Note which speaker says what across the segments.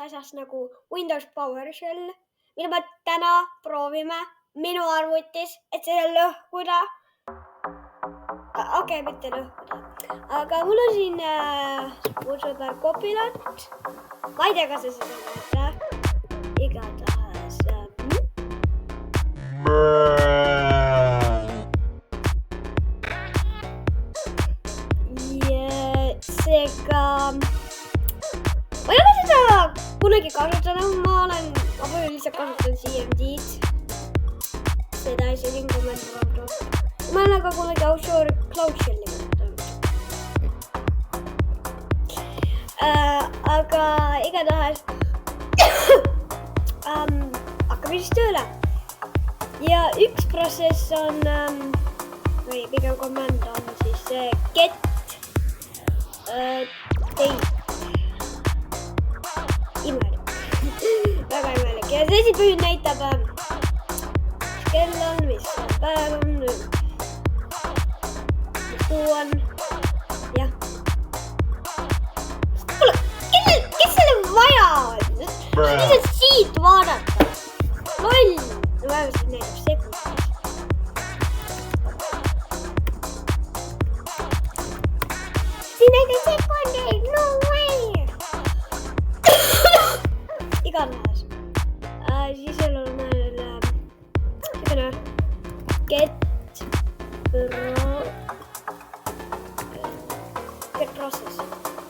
Speaker 1: asjast nagu Windows PowerShell, mida me täna proovime minu arvutis, et seda lõhkuda. Okei, mitte lõhkuda. Aga mul on siin mu sõber Copilot. Ma ei tea, kas see näete. Igatahes. Ja seega ma ei ole seda kunagi kasutanud. Ma lihtsalt kasutan CMD-d. Seda isegi kommentardu. Ma olen aga kunagi Outshore Cloud Shell'i kasutanud. Aga igatahes hakkame siis tööle. Ja üks protsess on, või pigem command on siis get date. Imelik. Väga imelik. Ja see siis põhjus näitab, mis kell on, mis päev on, mis kuu on. Jah. Kuule, kes selle vaja on? Lihtsalt siit vaadata. Loll. No vähemasti näitab sekundis. Siin näitab sekundis. No way. Igatahes. Siis on meil selline get process.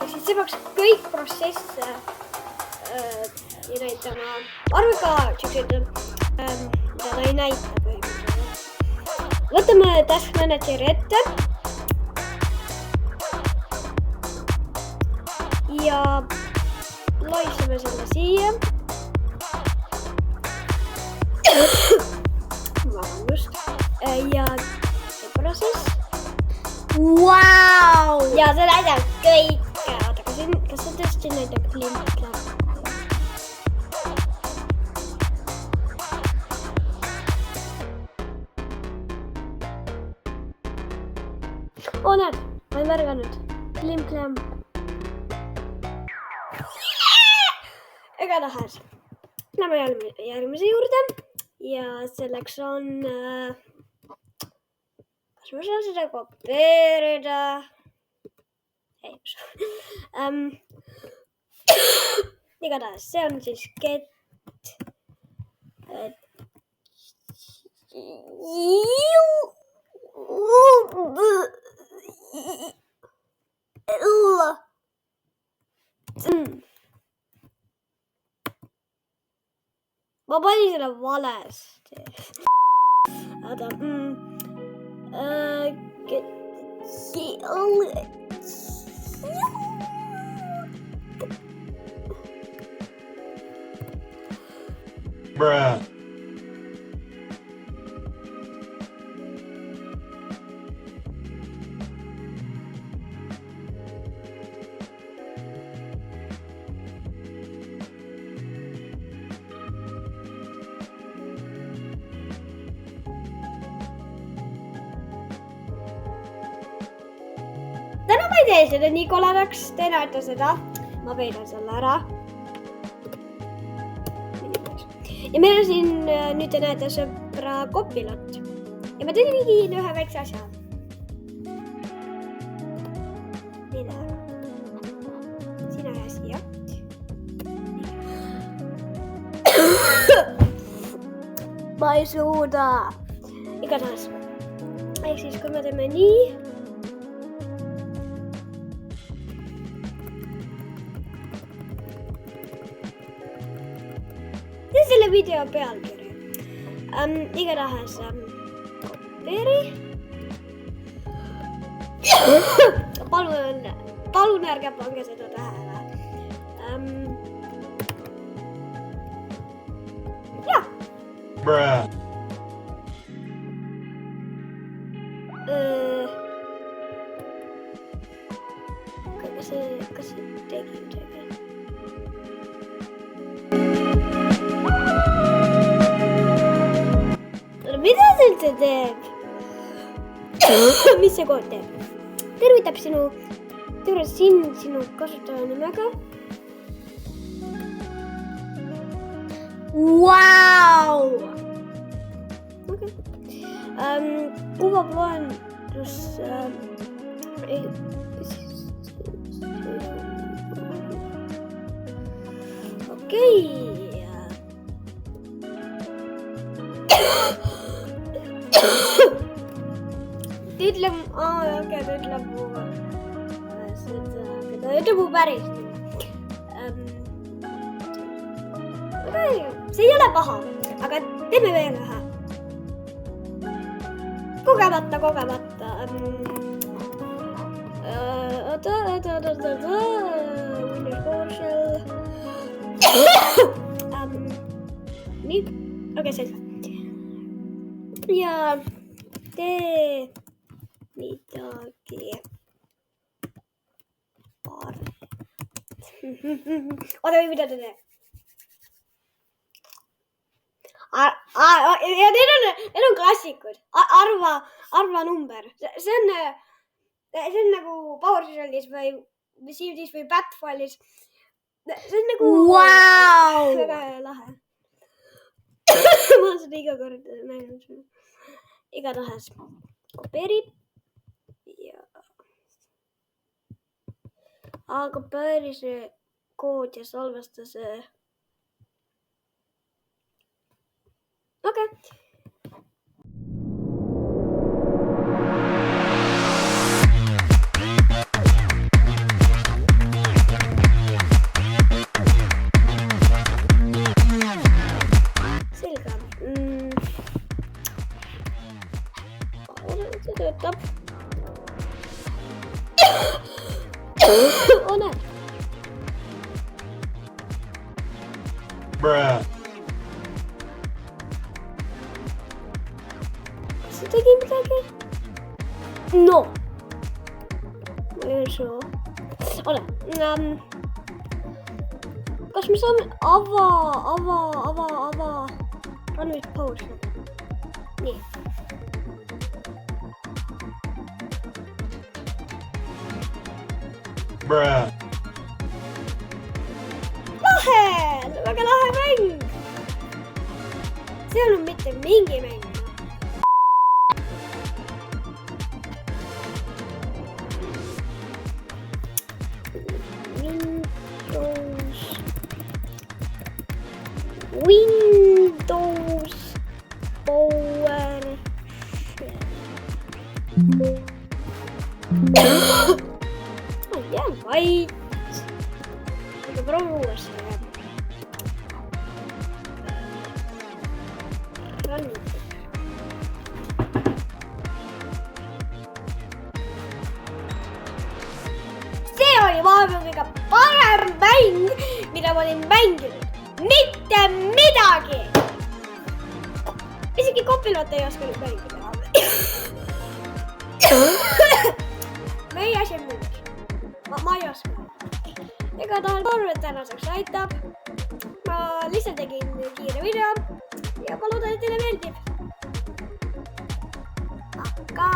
Speaker 1: Ja siis see peaks kõik protsesse ja näitama. Arve ka tšükseid, mida ta ei näita põhimõtteliselt. Võtame Task Manageri ette. Ja loisame selle siia. Vabandust. Ja see protsess. Wow! Ja see näitab kõike. Oota, kas see tõesti näitab klimpla? Oo, näed, ma ei märganud. Klimp-klämp. Igatahes. Lähme järgmise juurde. Ja selleks on... kas ma saan seda kopeerida? Ei, igatahes, see on siis get... Ma panin selle valesti. Oota.
Speaker 2: Bruh.
Speaker 1: Täna ma ei tee seda nii koledaks, te näete seda. Ma peidan selle ära. Ja meil on siin, nüüd te näete sõbra Copilot. Ja ma tegin ühe väikse asja. Mine ära. Sina ja siia. Ma ei suuda. Igatahes. Ehk siis, kui me teeme nii. Selle video pealkiri. Igatahes kopeeri. Palun ärge pange seda tähele. Jah.
Speaker 2: Bruh.
Speaker 1: Kas see tegi midagi? Mida see üldse teeb? Mis see kood teeb? Tervitab sinu kasutajanimega. Vau! Okei. Kuvapaindus... Okei. Ta ütleb... okei, ta ütleb mu... ta ütleb mu päris. See ei ole paha, aga teeme veel ühe. Kogemata. Nii, okei, selge. Ja tee midagi paremat. Oota, mida ta teeb? Ja need on klassikud. Arva number. See on nagu Power Shellis või Sievdis või Batfallis. See on nagu... Vau! Väga lahe. Ma olen seda iga kord näinud. Igatahes kopeerib. Kopeeri see kood ja salvesta see. Okei. Selge. See töötab. Näed.
Speaker 2: Bruh.
Speaker 1: See tegi midagi? No. Ma ei usu. Ole. Kas me saame ava. Run with potion. Nii.
Speaker 2: Bruh.
Speaker 1: Lahe! Väga lahe mäng! See ei olnud mitte mingi mäng. Windows Power jääb vait. Aga proovime uuesti. See oli maailma kõige parem mäng, mida ma olin mänginud. Mitte midagi! Isegi kopilvat ei oska nüüd mängida. Me ei asja muuks. Ma ei oska. Ega tahan korvet tänaseks aitab. Ma lihtsalt tegin kiire video ja ma loodan, et teile meeldib. Aga...